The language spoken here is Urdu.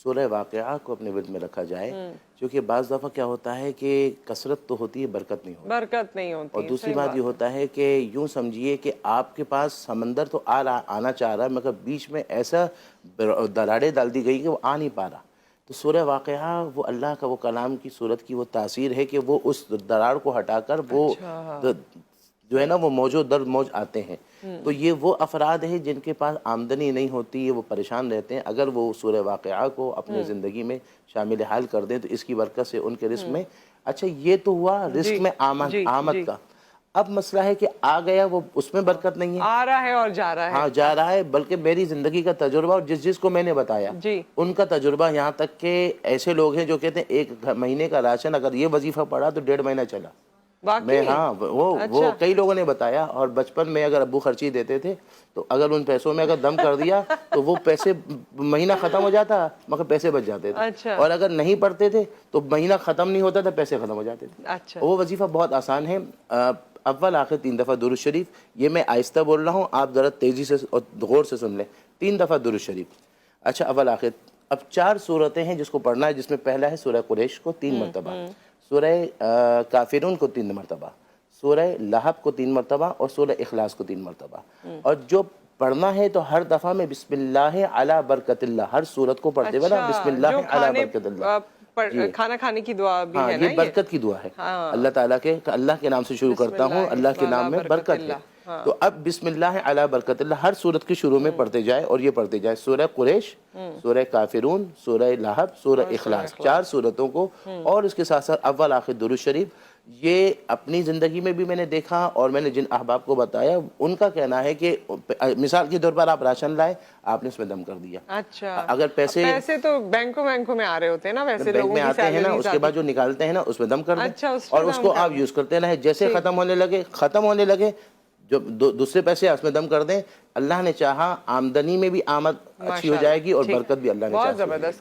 سورہ واقعہ کو اپنے ورد میں رکھا جائے، کیونکہ بعض دفعہ کیا ہوتا ہے کہ کثرت تو ہوتی ہے، برکت نہیں ہوتی، برکت نہیں ہوتی. اور دوسری بات یہ ہوتا ہے کہ یوں سمجھیے کہ آپ کے پاس سمندر تو آنا چاہ رہا ہے، مگر بیچ میں ایسا دراڑیں ڈال دی گئی کہ وہ آ نہیں پا رہا. تو سورہ واقعہ وہ اللہ کا وہ کلام کی صورت کی وہ تاثیر ہے کہ وہ اس دراڑ کو ہٹا کر وہ جو ہے نا وہ موجود در موج آتے ہیں. تو یہ وہ افراد ہیں جن کے پاس آمدنی نہیں ہوتی ہے، وہ پریشان رہتے ہیں. اگر وہ سورہ واقعہ کو اپنے زندگی میں شامل حال کر دیں تو اس کی برکت سے ان کے رزق میں. اچھا یہ تو ہوا رزق میں آمد کا. اب مسئلہ ہے کہ آ گیا وہ اس میں برکت نہیں ہے، آ رہا ہے اور جا رہا ہے. ہاں جا رہا ہے. بلکہ میری زندگی کا تجربہ اور جس کو میں نے بتایا ان کا تجربہ، یہاں تک کہ ایسے لوگ ہیں جو کہتے ہیں 1 مہینے کا راشن اگر یہ وظیفہ پڑا تو 1.5 مہینہ چلا. میں ہاں وہ کئی لوگوں نے بتایا. اور بچپن میں اگر ابو خرچی دیتے تھے تو اگر ان پیسوں میں اگر دم کر دیا تو وہ پیسے مہینہ ختم ہو جاتا مگر پیسے بچ جاتے تھے. اور اگر نہیں پڑھتے تھے تو مہینہ ختم نہیں ہوتا تھا، پیسے ختم ہو جاتے تھے. وہ وظیفہ بہت آسان ہے. اول آخر 3 دفعہ درود شریف. یہ میں آہستہ بول رہا ہوں، آپ ذرا تیزی سے اور غور سے سن لیں. 3 دفعہ درود شریف. اچھا اول آخر. اب 4 صورتیں ہیں جس کو پڑھنا ہے، جس میں پہلا ہے سورہ قریش کو 3 مرتبہ، سورہ کافرون کو 3 مرتبہ، سورہ لہب کو 3 مرتبہ، اور سورہ اخلاص کو 3 مرتبہ. اور جو پڑھنا ہے تو ہر دفعہ میں بسم اللہ علی برکت اللہ، ہر صورت کو پڑھتے ہوئے نا بسم اللہ علی برکت اللہ. کھانا کھانے کی دعا بھی ہے نا، یہ برکت کی دعا ہے. اللہ تعالیٰ کے اللہ کے نام سے شروع کرتا ہوں، اللہ کے نام میں برکت ہے. تو اب بسم اللہ علی برکت اللہ ہر صورت کے شروع میں پڑھتے جائے، اور یہ پڑھتے جائے سورہ قریش، سورہ کافرون، سورہ لہب، سورہ اخلاص، 4 صورتوں کو. اور اس کے ساتھ ساتھ اول آخر درود شریف. یہ اپنی زندگی میں بھی میں نے دیکھا، اور میں نے جن احباب کو بتایا ان کا کہنا ہے کہ مثال کے طور پر آپ راشن لائے، آپ نے اس میں دم کر دیا. اچھا اگر پیسے تو بینکوں میں آ رہے ہوتے ہیں نا، ویسے بینک میں آتے ہیں نا، اس کے بعد جو نکالتے ہیں نا اس میں دم کر دیں، اور اس کو آپ یوز کرتے رہیں. جیسے ختم ہونے لگے جو دوسرے پیسے اس میں دم کر دیں. اللہ نے چاہا آمدنی میں بھی آمد اچھی ہو جائے گی، اور برکت بھی اللہ نے چاہا.